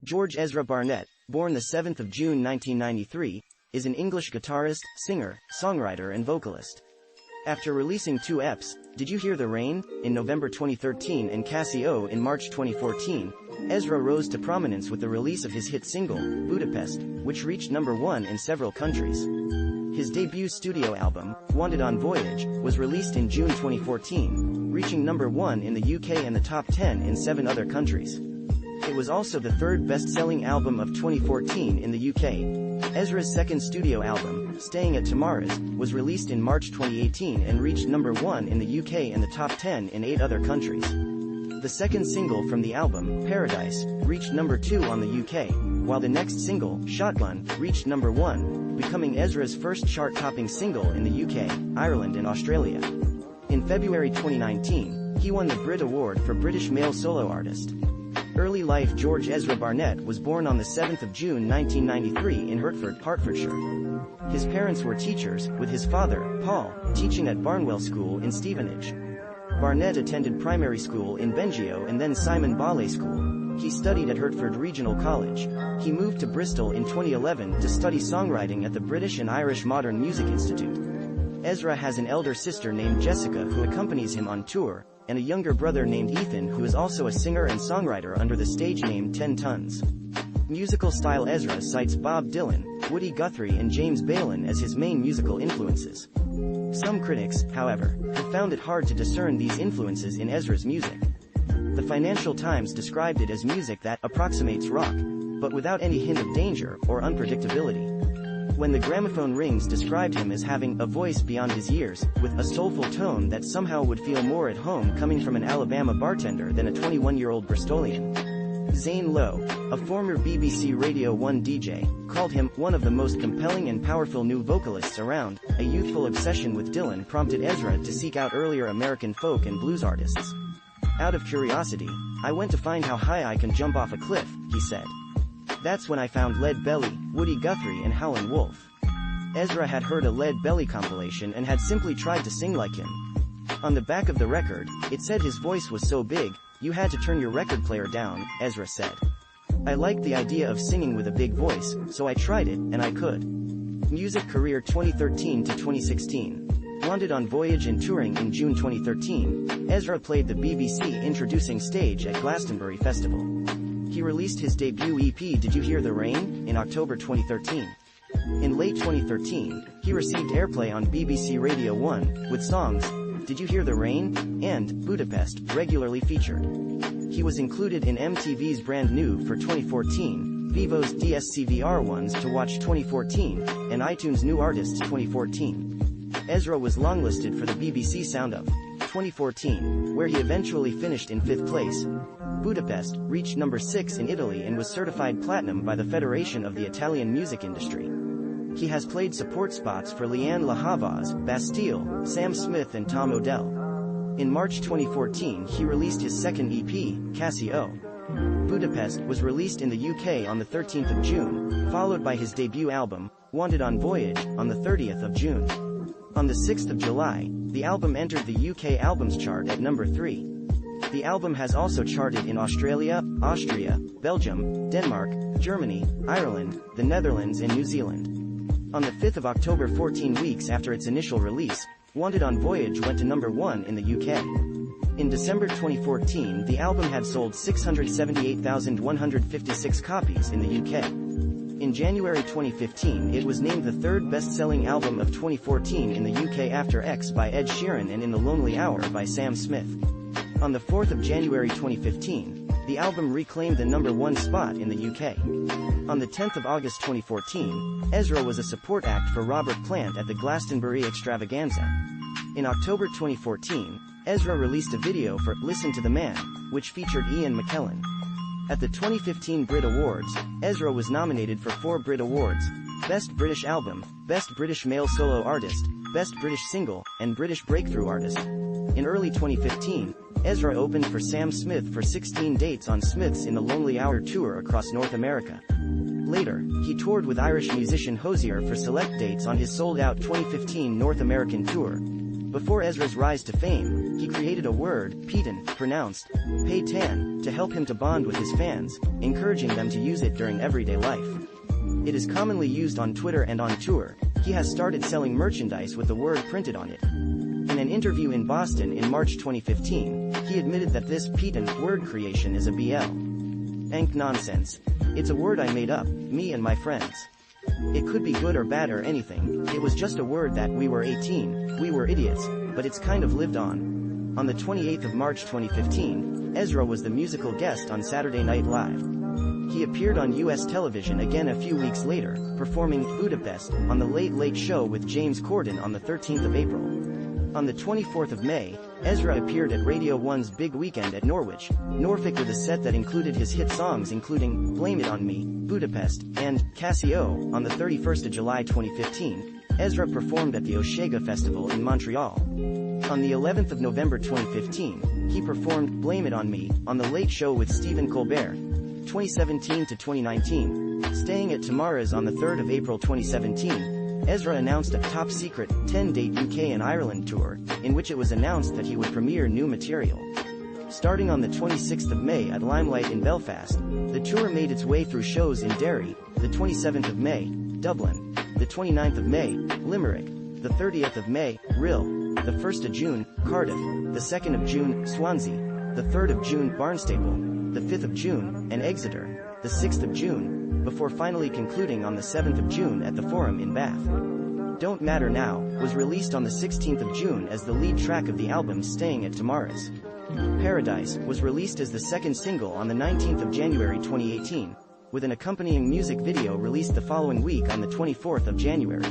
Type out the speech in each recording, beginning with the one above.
George Ezra Barnett, born the 7th of June 1993, is an English guitarist, singer, songwriter and vocalist. After releasing two EPs, Did You Hear the Rain? In November 2013 and Casio in March 2014, Ezra rose to prominence with the release of his hit single, Budapest, which reached number 1 in several countries. His debut studio album, Wanted on Voyage, was released in June 2014, reaching number 1 in the UK and the top 10 in 7 other countries. It was also the third best-selling album of 2014 in the UK. Ezra's second studio album, Staying at Tamara's, was released in March 2018 and reached number 1 in the UK and the top 10 in 8 other countries. The second single from the album, Paradise, reached number 2 on the UK, while the next single, Shotgun, reached number 1, becoming Ezra's first chart-topping single in the UK, Ireland and Australia. In February 2019, he won the Brit Award for British Male Solo Artist. Early life. George Ezra Barnett was born on the 7th of June 1993 in Hertford, Hertfordshire. His parents were teachers, with his father, Paul, teaching at Barnwell School in Stevenage. Barnett attended primary school in Bengio and then Simon Ballet School. He studied at Hertford Regional College. He moved to Bristol in 2011 to study songwriting at the British and Irish Modern Music Institute. Ezra has an elder sister named Jessica who accompanies him on tour, and a younger brother named Ethan who is also a singer and songwriter under the stage name 10 Tons. Musical style. Ezra cites Bob Dylan, Woody Guthrie and James Balan as his main musical influences. Some critics, however, have found it hard to discern these influences in Ezra's music. The Financial Times described it as music that approximates rock, but without any hint of danger or unpredictability. When the Gramophone Rings described him as having a voice beyond his years, with a soulful tone that somehow would feel more at home coming from an Alabama bartender than a 21-year-old Bristolian. Zane Lowe, a former BBC Radio 1 DJ, called him one of the most compelling and powerful new vocalists around. A youthful obsession with Dylan prompted Ezra to seek out earlier American folk and blues artists. Out of curiosity, I went to find how high I can jump off a cliff, he said. That's when I found Lead Belly, Woody Guthrie and Howlin' Wolf. Ezra had heard a Lead Belly compilation and had simply tried to sing like him. On the back of the record, it said his voice was so big, you had to turn your record player down, Ezra said. I liked the idea of singing with a big voice, so I tried it, and I could. Music career 2013 to 2016. Wanted on Voyage and touring in June 2013, Ezra played the BBC introducing stage at Glastonbury Festival. He released his debut EP Did You Hear the Rain? In October 2013. In late 2013, he received airplay on BBC Radio 1, with songs Did You Hear the Rain? And Budapest regularly featured. He was included in MTV's Brand New for 2014, Vivo's DSCVR Ones to Watch 2014, and iTunes New Artists 2014. Ezra was longlisted for the BBC Sound of 2014, where he eventually finished in 5th place. Budapest reached number 6 in Italy and was certified platinum by the Federation of the Italian Music Industry. He has played support spots for Lianne La Havas, Bastille, Sam Smith and Tom Odell. In March 2014 he released his second EP, Casio. Budapest was released in the UK on the 13th of June, followed by his debut album, Wanted on Voyage, on the 30th of June. On the 6th of July, the album entered the UK Albums Chart at number 3. The album has also charted in Australia, Austria, Belgium, Denmark, Germany, Ireland, the Netherlands and New Zealand. On the 5th of October, 14 weeks after its initial release, Wanted on Voyage went to number 1 in the UK. In December 2014 the album had sold 678,156 copies in the UK. In January 2015 it was named the third best-selling album of 2014 in the UK after X by Ed Sheeran and In the Lonely Hour by Sam Smith. On the 4th of January 2015, the album reclaimed the number 1 spot in the UK. On the 10th of August 2014, Ezra was a support act for Robert Plant at the Glastonbury Extravaganza. In October 2014, Ezra released a video for Listen to the Man, which featured Ian McKellen. At the 2015 Brit Awards, Ezra was nominated for 4 Brit Awards: Best British Album, Best British Male Solo Artist, Best British Single, and British Breakthrough Artist. In early 2015, Ezra opened for Sam Smith for 16 dates on Smith's In the Lonely Hour tour across North America. Later, he toured with Irish musician Hozier for select dates on his sold-out 2015 North American tour. Before Ezra's rise to fame, he created a word, Pitan, pronounced Pay-tan, to help him to bond with his fans, encouraging them to use it during everyday life. It is commonly used on Twitter and on tour. He has started selling merchandise with the word printed on it. In an interview in Boston in March 2015, he admitted that this Pitan word creation is a BL. Nonsense. It's a word I made up, me and my friends. It could be good or bad or anything, it was just a word that we were 18, we were idiots, but it's kind of lived on. On the 28th of March 2015, Ezra was the musical guest on Saturday Night Live. He appeared on US television again a few weeks later, performing Budapest on The Late Late Show with James Corden on the 13th of April. On the 24th of May, Ezra appeared at Radio 1's Big Weekend at Norwich, Norfolk with a set that included his hit songs including Blame It On Me, Budapest, and Casio. On the 31st of July 2015, Ezra performed at the Osheaga Festival in Montreal. On the 11th of November 2015, he performed Blame It On Me on The Late Show with Stephen Colbert. 2017 to 2019, staying at Tamara's on the 3rd of April 2017, Ezra announced a top-secret, 10-date UK and Ireland tour, in which it was announced that he would premiere new material. Starting on the 26th of May at Limelight in Belfast, the tour made its way through shows in Derry, the 27th of May, Dublin, the 29th of May, Limerick, the 30th of May, Rhyl, the 1st of June, Cardiff, the 2nd of June, Swansea, the 3rd of June, Barnstaple, the 5th of June, and Exeter, the 6th of June, before finally concluding on the 7th of June at the Forum in Bath. Don't Matter Now was released on the 16th of June as the lead track of the album Staying at Tamara's. Paradise was released as the second single on the 19th of January 2018, with an accompanying music video released the following week on the 24th of January.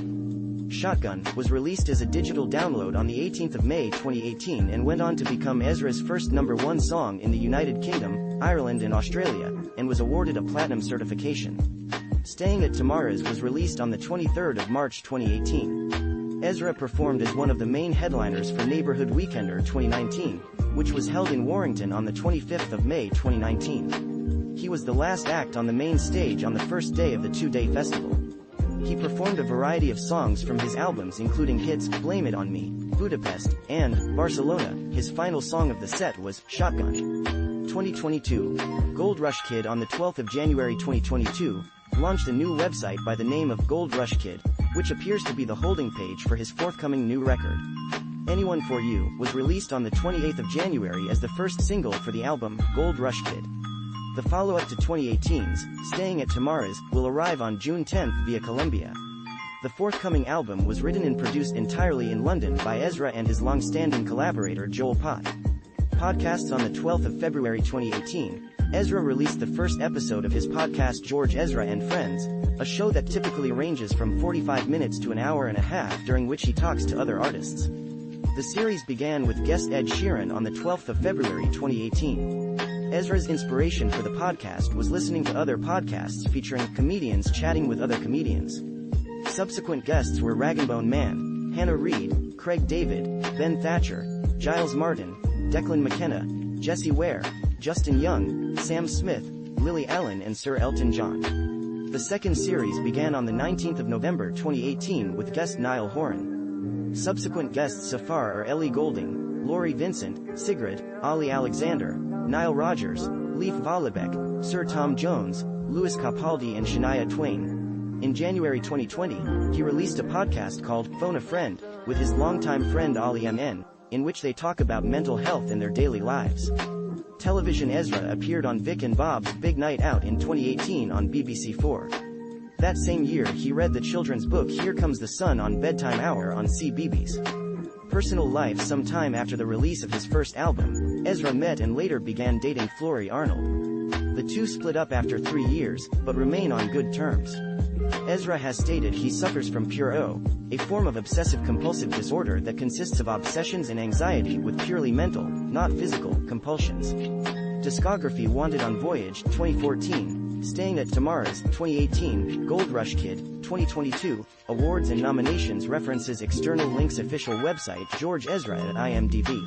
Shotgun was released as a digital download on the 18th of May 2018 and went on to become Ezra's first #1 song in the United Kingdom, Ireland and Australia, and was awarded a platinum certification. Staying at Tamara's was released on the 23rd of March 2018. Ezra performed as one of the main headliners for Neighborhood Weekender 2019, which was held in Warrington on the 25th of May 2019. He was the last act on the main stage on the first day of the two-day festival. He performed a variety of songs from his albums including hits Blame It On Me, Budapest, and Barcelona. His final song of the set was Shotgun. 2022. Gold Rush Kid on the 12th of January 2022, launched a new website by the name of Gold Rush Kid, which appears to be the holding page for his forthcoming new record. Anyone For You was released on the 28th of January as the first single for the album, Gold Rush Kid. The follow-up to 2018's, Staying at Tamara's, will arrive on June 10th via Columbia. The forthcoming album was written and produced entirely in London by Ezra and his long-standing collaborator Joel Pott. Podcasts. On the 12th of February 2018, Ezra released the first episode of his podcast George Ezra and Friends, a show that typically ranges from 45 minutes to an hour and a half during which he talks to other artists. The series began with guest Ed Sheeran on the 12th of February 2018. Ezra's inspiration for the podcast was listening to other podcasts featuring comedians chatting with other comedians. Subsequent guests were Rag'n'Bone Man, Hannah Reid, Craig David, Ben Thatcher, Giles Martin, Declan McKenna, Jesse Ware, Justin Young, Sam Smith, Lily Allen and Sir Elton John. The second series began on the 19th of November 2018 with guest Niall Horan. Subsequent guests so far are Ellie Goulding, Laurie Vincent, Sigrid, Ollie Alexander, Nile Rodgers, Leif Vollebæk, Sir Tom Jones, Louis Capaldi and Shania Twain. In January 2020, he released a podcast called Phone a Friend, with his longtime friend Ollie MN, in which they talk about mental health and their daily lives. Television. Ezra appeared on Vic and Bob's Big Night Out in 2018 on BBC4. That same year he read the children's book Here Comes the Sun on Bedtime Hour on CBeebies. Personal life. Sometime after the release of his first album, Ezra met and later began dating Florrie Arnold. The two split up after 3 years, but remain on good terms. Ezra has stated he suffers from pure O, a form of obsessive-compulsive disorder that consists of obsessions and anxiety with purely mental, not physical, compulsions. Discography. Wanted on Voyage, 2014, Staying at Tamara's, 2018, Gold Rush Kid, 2022, Awards and Nominations. References. External links. Official website George Ezra at IMDb.